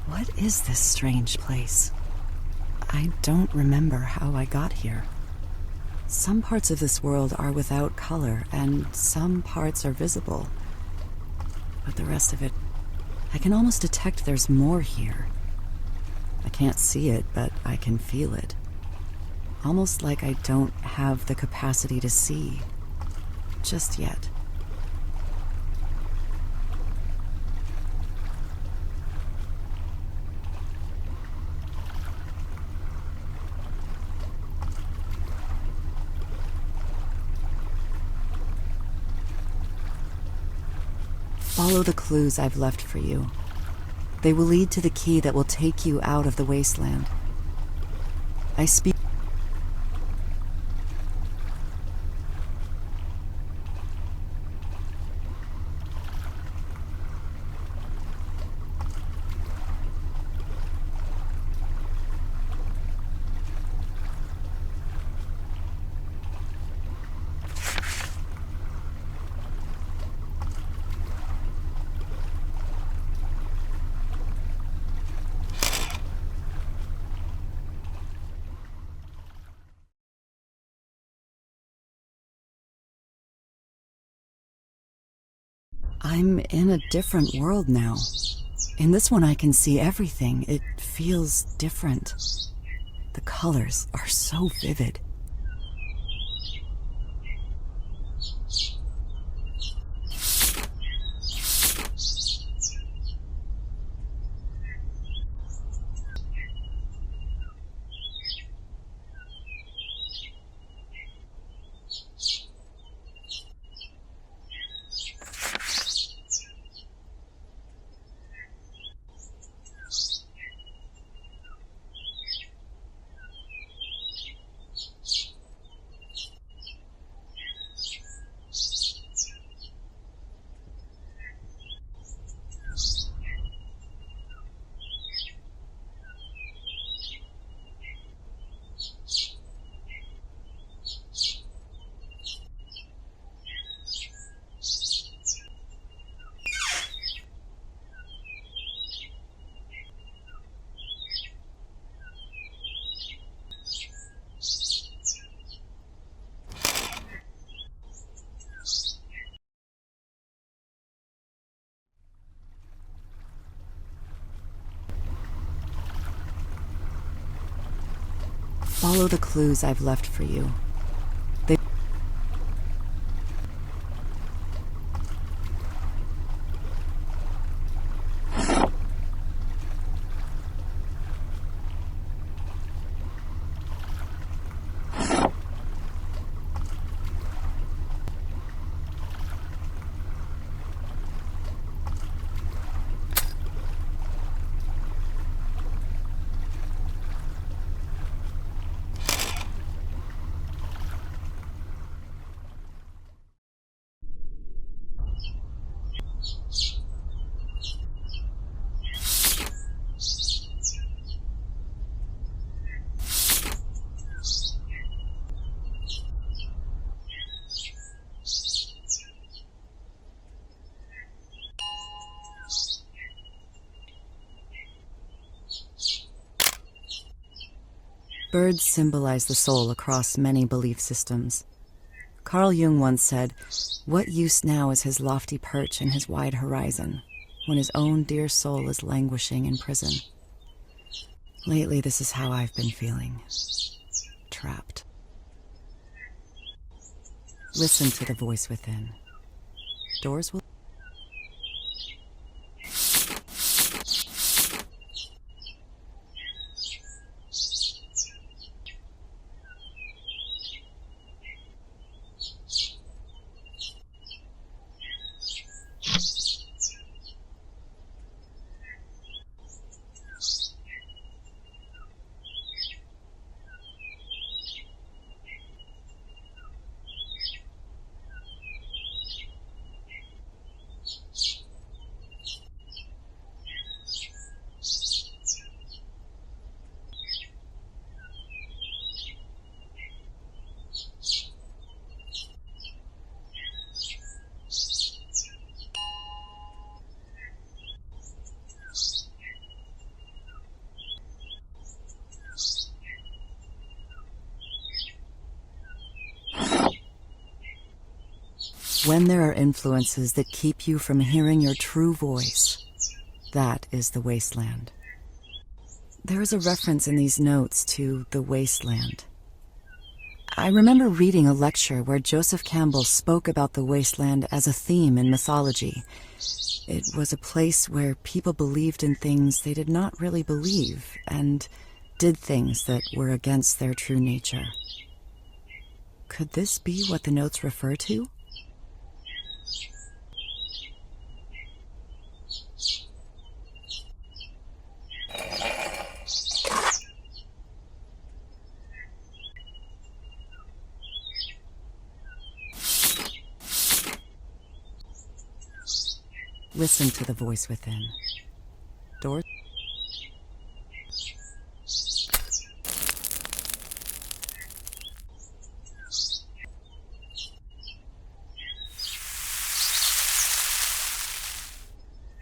What is this strange place? I don't remember how I got here. Some parts of this world are without color, and some parts are visible. But the rest of it, I can almost detect there's more here. I can't see it, but I can feel it. Almost like I don't have the capacity to see. Just yet. Follow the clues I've left for you. They will lead to the key that will take you out of the wasteland. I speak. I'm in a different world now. In this one, I can see everything. It feels different. The colors are so vivid. Follow the clues I've left for you. They Birds symbolize the soul across many belief systems. Carl Jung once said, "What use now is his lofty perch and his wide horizon, when his own dear soul is languishing in prison?" Lately, this is how I've been feeling. Trapped. Listen to the voice within. Doors will... When there are influences that keep you from hearing your true voice, that is the wasteland. There is a reference in these notes to the wasteland. I remember reading a lecture where Joseph Campbell spoke about the wasteland as a theme in mythology. It was a place where people believed in things they did not really believe and did things that were against their true nature. Could this be what the notes refer to? Listen to the voice within. Door.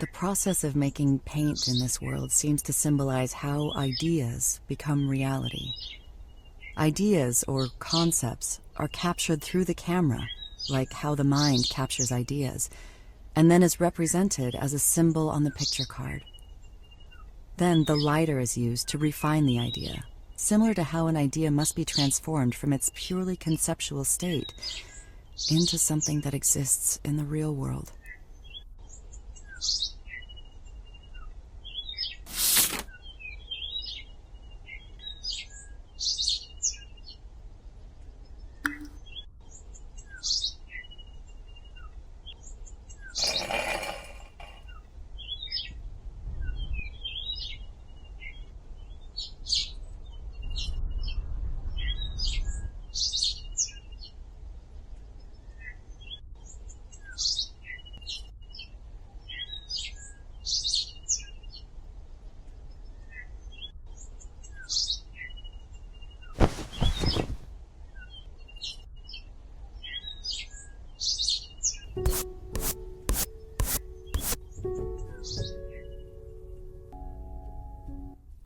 The process of making paint in this world seems to symbolize how ideas become reality. Ideas, or concepts, are captured through the camera, like how the mind captures ideas, and then is represented as a symbol on the picture card. Then the lighter is used to refine the idea, similar to how an idea must be transformed from its purely conceptual state into something that exists in the real world.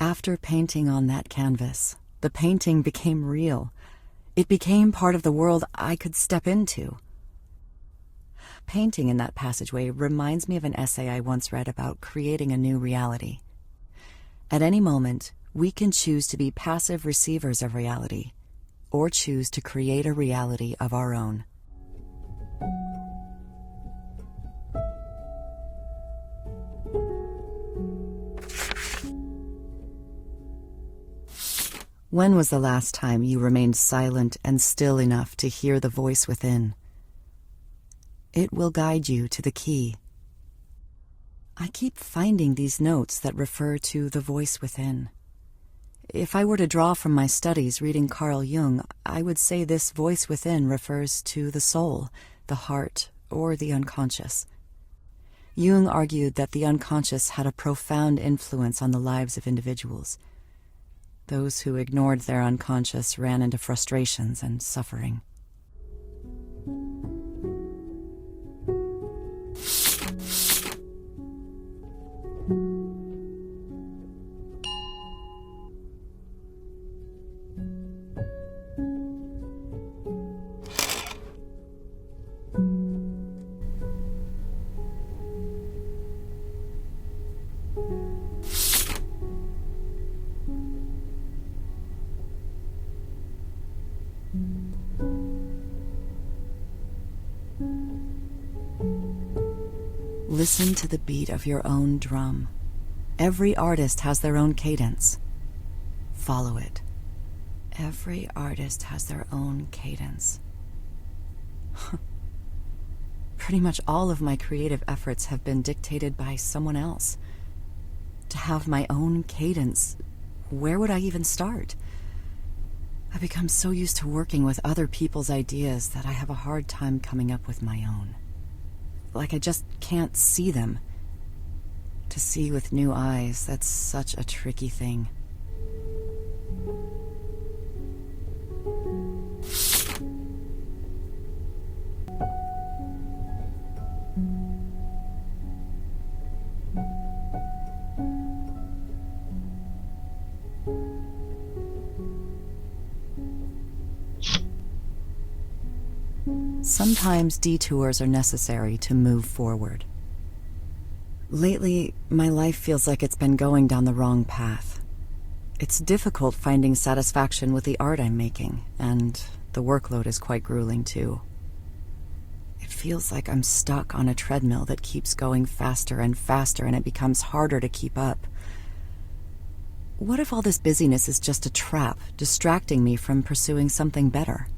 After painting on that canvas, the painting became real. It became part of the world I could step into. Painting in that passageway reminds me of an essay I once read about creating a new reality. At any moment, we can choose to be passive receivers of reality, or choose to create a reality of our own. When was the last time you remained silent and still enough to hear the voice within? It will guide you to the key. I keep finding these notes that refer to the voice within. If I were to draw from my studies reading Carl Jung, I would say this voice within refers to the soul, the heart, or the unconscious. Jung argued that the unconscious had a profound influence on the lives of individuals. Those who ignored their unconscious ran into frustrations and suffering. Listen to the beat of your own drum. Every artist has their own cadence. Follow it. Every artist has their own cadence. Pretty much all of my creative efforts have been dictated by someone else. To have my own cadence, where would I even start? I've become so used to working with other people's ideas that I have a hard time coming up with my own. Like I just can't see them. To see with new eyes, that's such a tricky thing. Sometimes detours are necessary to move forward. Lately, my life feels like it's been going down the wrong path. It's difficult finding satisfaction with the art I'm making, and the workload is quite grueling too. It feels like I'm stuck on a treadmill that keeps going faster and faster, and it becomes harder to keep up. What if all this busyness is just a trap, distracting me from pursuing something better?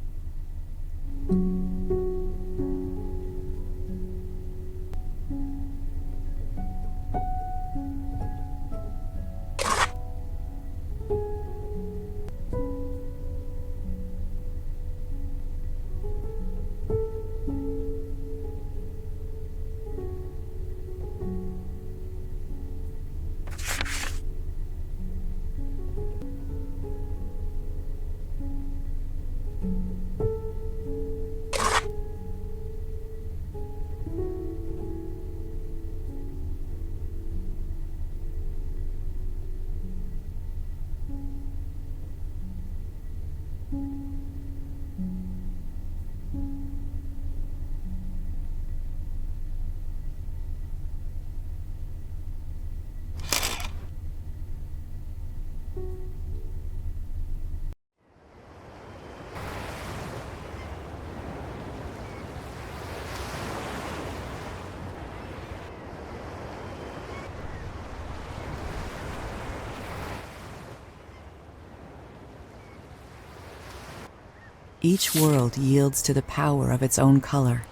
Each world yields to the power of its own color.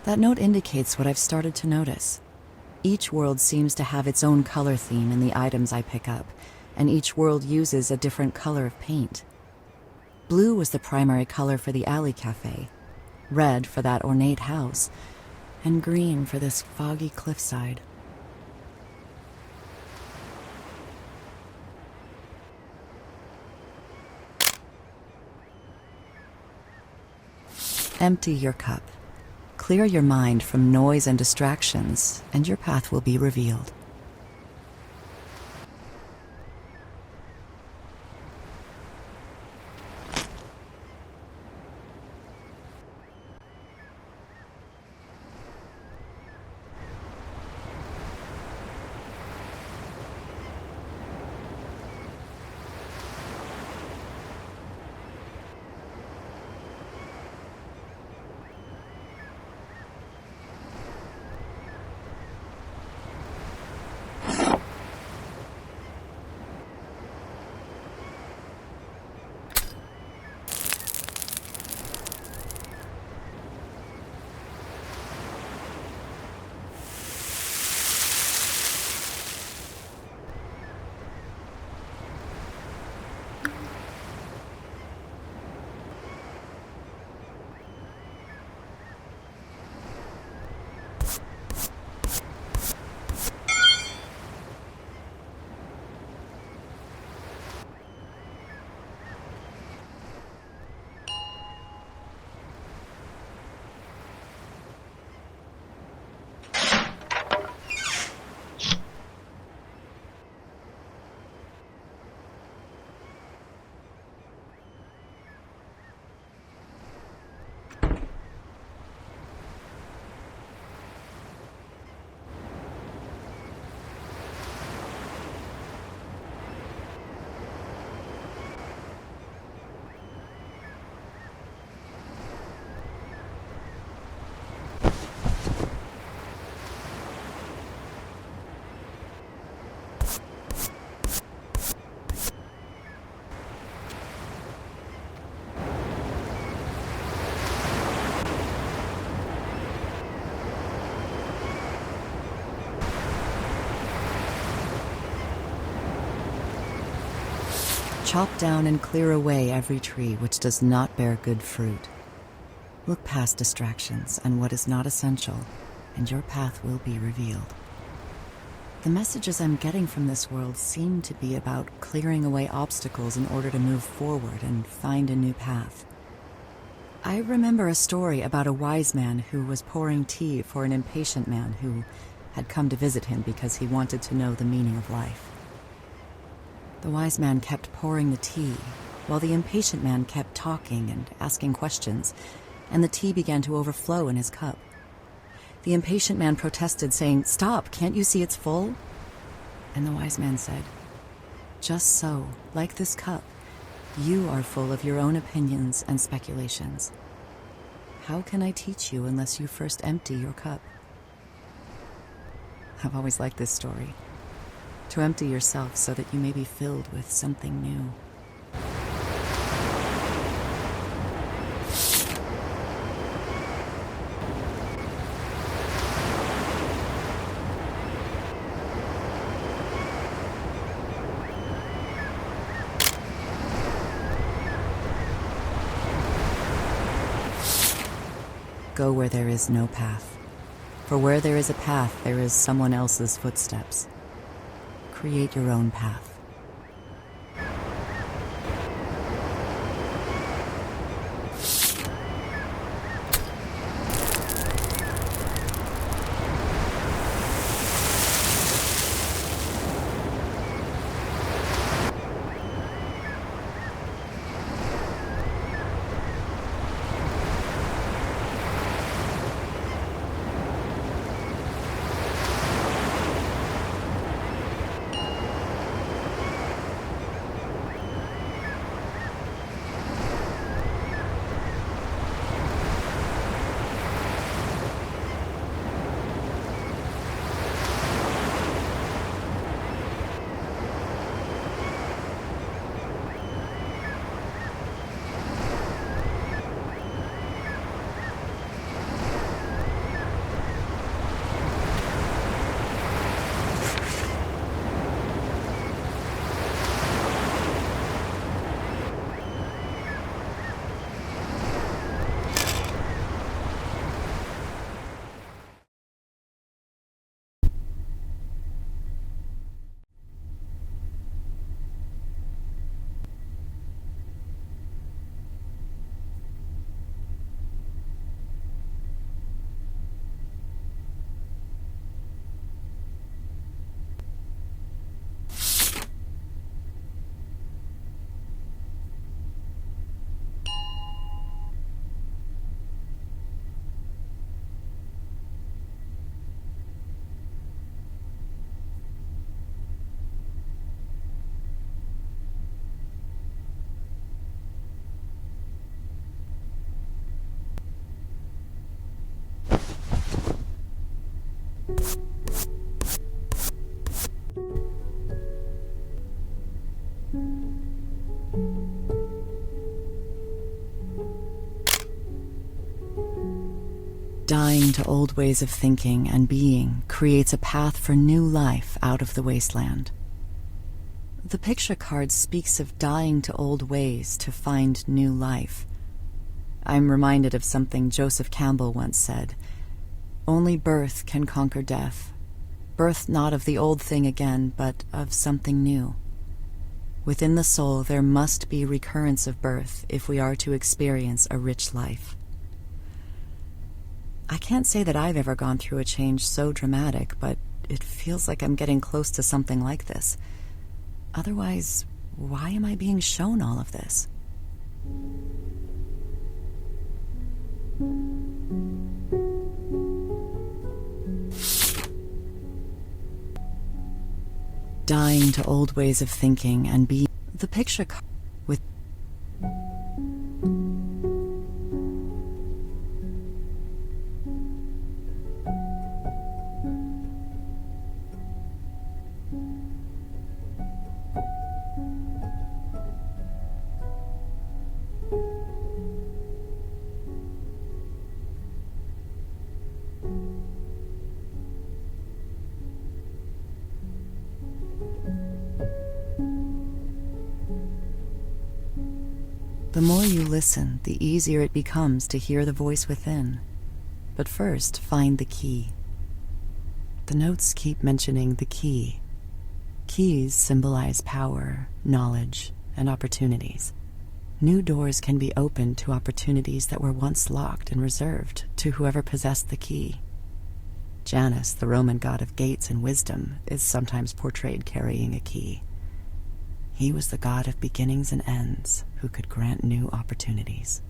That note indicates what I've started to notice. Each world seems to have its own color theme in the items I pick up, and each world uses a different color of paint. Blue was the primary color for the alley cafe, red for that ornate house, and green for this foggy cliffside. Empty your cup. Clear your mind from noise and distractions, and your path will be revealed. Chop down and clear away every tree which does not bear good fruit. Look past distractions and what is not essential, and your path will be revealed. The messages I'm getting from this world seem to be about clearing away obstacles in order to move forward and find a new path. I remember a story about a wise man who was pouring tea for an impatient man who had come to visit him because he wanted to know the meaning of life. The wise man kept pouring the tea, while the impatient man kept talking and asking questions, and the tea began to overflow in his cup. The impatient man protested, saying, "Stop, can't you see it's full?" And the wise man said, "Just so, like this cup, you are full of your own opinions and speculations. How can I teach you unless you first empty your cup?" I've always liked this story. To empty yourself so that you may be filled with something new. Go where there is no path. For where there is a path, there is someone else's footsteps. Create your own path. Dying to old ways of thinking and being creates a path for new life out of the wasteland. The picture card speaks of dying to old ways to find new life. I'm reminded of something Joseph Campbell once said: "Only birth can conquer death. Birth not of the old thing again, but of something new." Within the soul there must be recurrence of birth if we are to experience a rich life. I can't say that I've ever gone through a change so dramatic, but it feels like I'm getting close to something like this. Otherwise, why am I being shown all of this? Dying to old ways of thinking and being. The picture with the more you listen, the easier it becomes to hear the voice within. But first, find the key. The notes keep mentioning the key. Keys symbolize power, knowledge, and opportunities. New doors can be opened to opportunities that were once locked and reserved to whoever possessed the key. Janus, the Roman god of gates and wisdom, is sometimes portrayed carrying a key. He was the god of beginnings and ends who could grant new opportunities.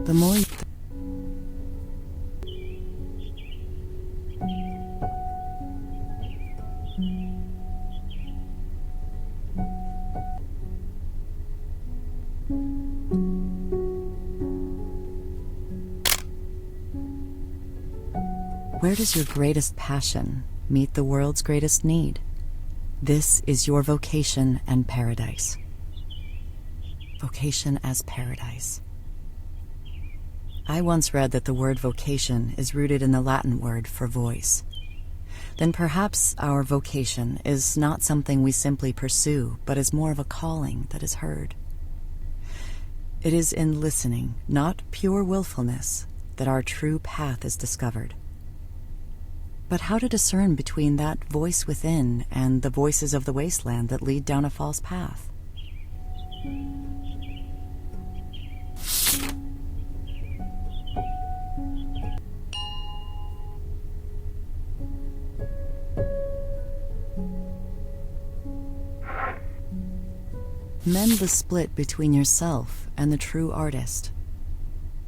The more you Where does your greatest passion meet the world's greatest need? This is your vocation and paradise. Vocation as paradise. I once read that the word vocation is rooted in the Latin word for voice. Then perhaps our vocation is not something we simply pursue, but is more of a calling that is heard. It is in listening, not pure willfulness, that our true path is discovered. But how to discern between that voice within and the voices of the wasteland that lead down a false path? Mend the split between yourself and the true artist.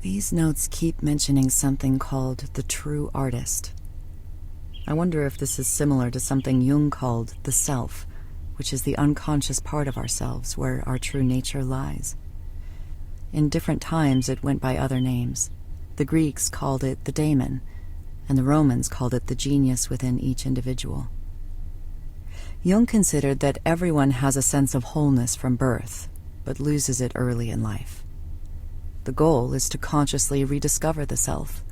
These notes keep mentioning something called the true artist. I wonder if this is similar to something Jung called the self, which is the unconscious part of ourselves where our true nature lies. In different times it went by other names. The Greeks called it the daemon, and the Romans called it the genius within each individual. Jung considered that everyone has a sense of wholeness from birth, but loses it early in life. The goal is to consciously rediscover the self.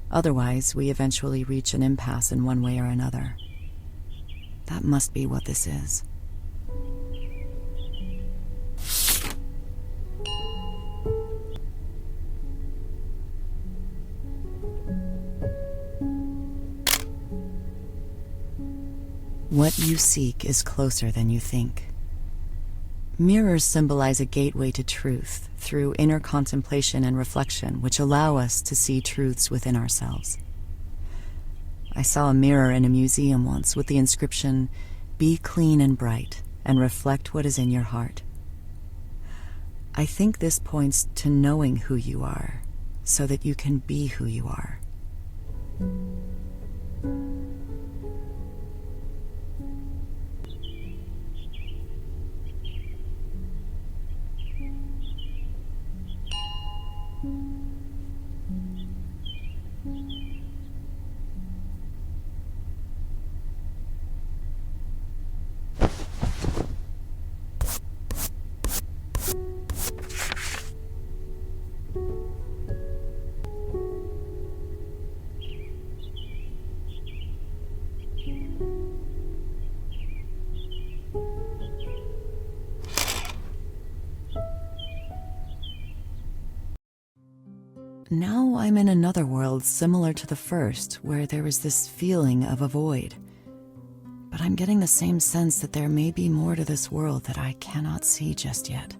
Otherwise, we eventually reach an impasse in one way or another. That must be what this is. What you seek is closer than you think. Mirrors symbolize a gateway to truth through inner contemplation and reflection, which allow us to see truths within ourselves. I saw a mirror in a museum once with the inscription, "Be clean and bright, and reflect what is in your heart." I think this points to knowing who you are, so that you can be who you are. Now I'm in another world similar to the first, where there is this feeling of a void. But I'm getting the same sense that there may be more to this world that I cannot see just yet.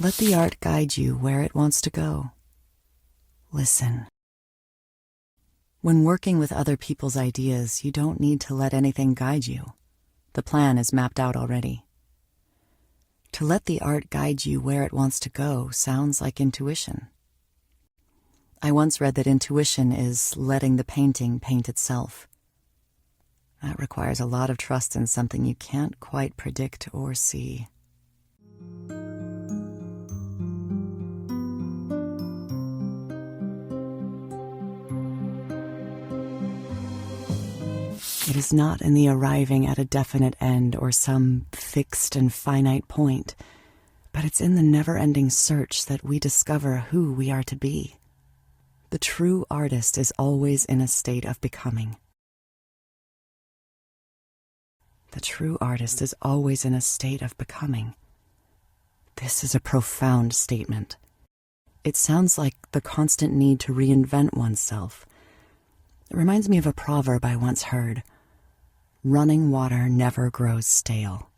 Let the art guide you where it wants to go. Listen. When working with other people's ideas, you don't need to let anything guide you. The plan is mapped out already. To let the art guide you where it wants to go sounds like intuition. I once read that intuition is letting the painting paint itself. That requires a lot of trust in something you can't quite predict or see. It is not in the arriving at a definite end or some fixed and finite point, but it's in the never-ending search that we discover who we are to be. The true artist is always in a state of becoming. The true artist is always in a state of becoming. This is a profound statement. It sounds like the constant need to reinvent oneself. It reminds me of a proverb I once heard. Running water never grows stale.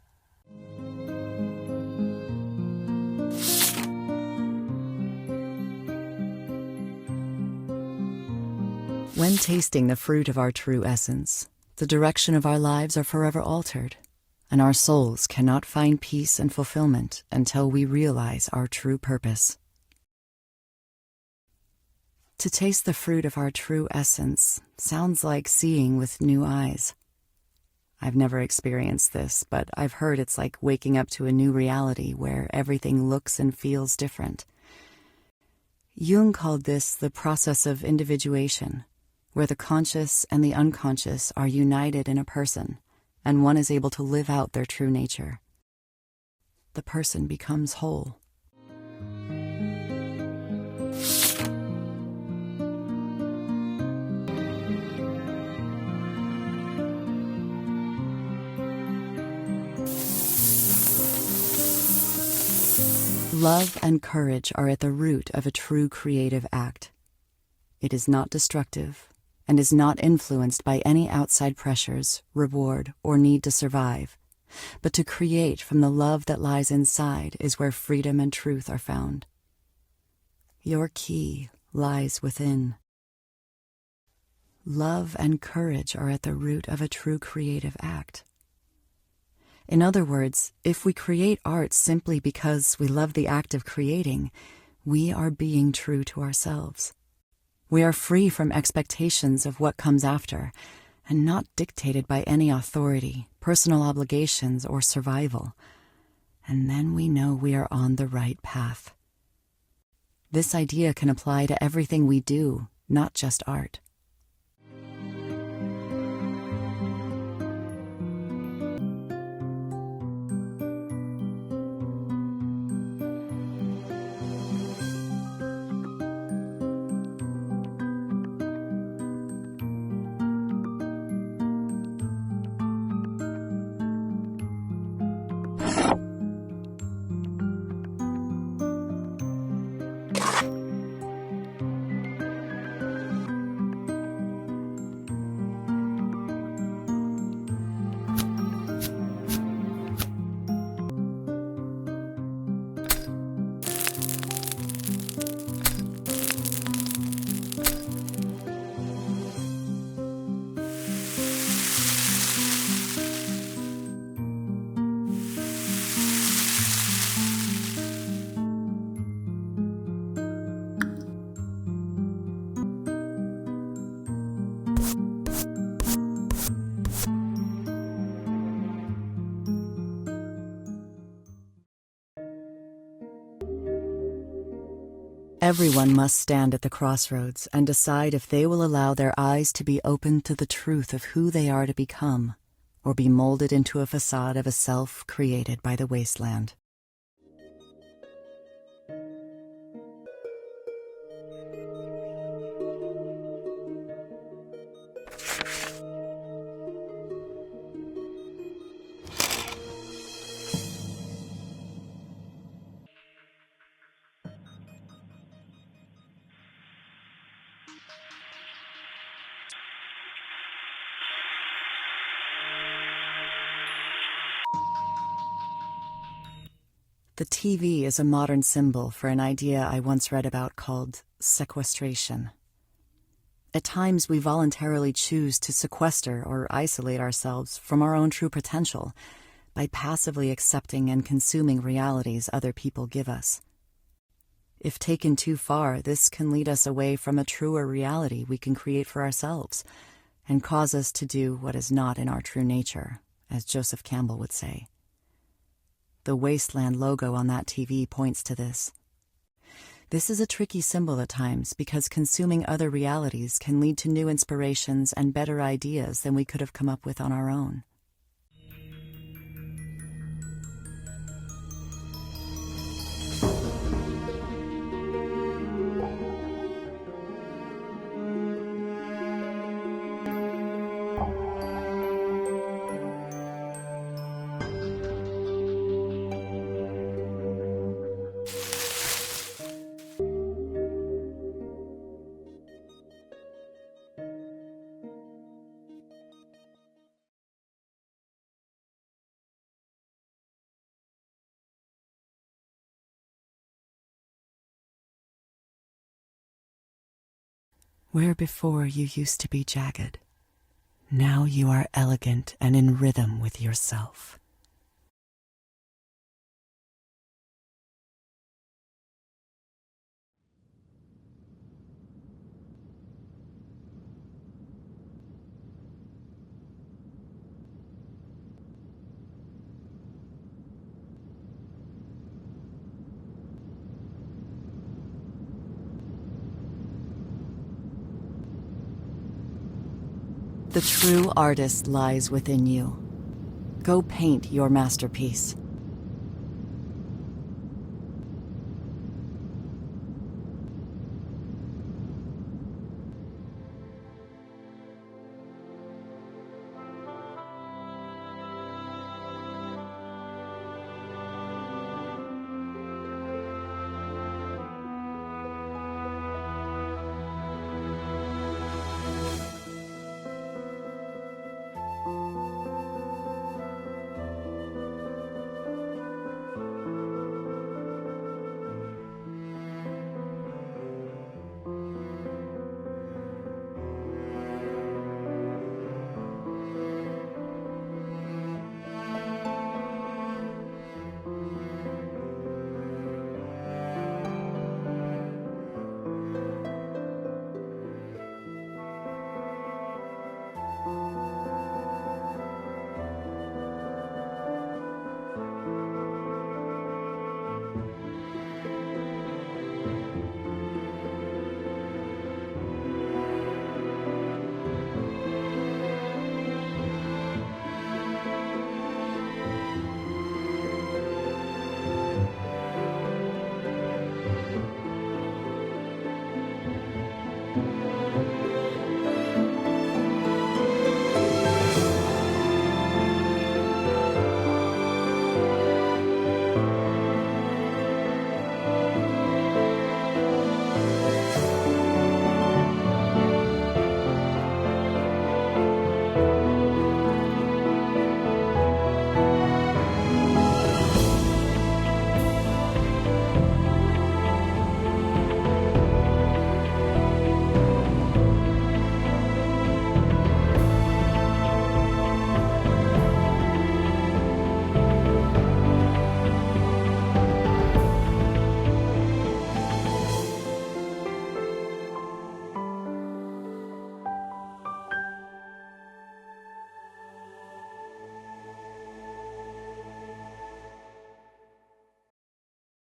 When tasting the fruit of our true essence, the direction of our lives are forever altered, and our souls cannot find peace and fulfillment until we realize our true purpose. To taste the fruit of our true essence sounds like seeing with new eyes. I've never experienced this, but I've heard it's like waking up to a new reality where everything looks and feels different. Jung called this the process of individuation, where the conscious and the unconscious are united in a person, and one is able to live out their true nature. The person becomes whole. Love and courage are at the root of a true creative act. It is not destructive and is not influenced by any outside pressures, reward, or need to survive. But to create from the love that lies inside is where freedom and truth are found. Your key lies within. Love and courage are at the root of a true creative act. In other words, if we create art simply because we love the act of creating, we are being true to ourselves. We are free from expectations of what comes after, and not dictated by any authority, personal obligations, or survival. And then we know we are on the right path. This idea can apply to everything we do, not just art. Everyone must stand at the crossroads and decide if they will allow their eyes to be opened to the truth of who they are to become, or be molded into a facade of a self created by the wasteland. The TV is a modern symbol for an idea I once read about called sequestration. At times, we voluntarily choose to sequester or isolate ourselves from our own true potential by passively accepting and consuming realities other people give us. If taken too far, this can lead us away from a truer reality we can create for ourselves and cause us to do what is not in our true nature, as Joseph Campbell would say. The Wasteland logo on that TV points to this. This is a tricky symbol at times because consuming other realities can lead to new inspirations and better ideas than we could have come up with on our own. Where before you used to be jagged, now you are elegant and in rhythm with yourself. The true artist lies within you. Go paint your masterpiece.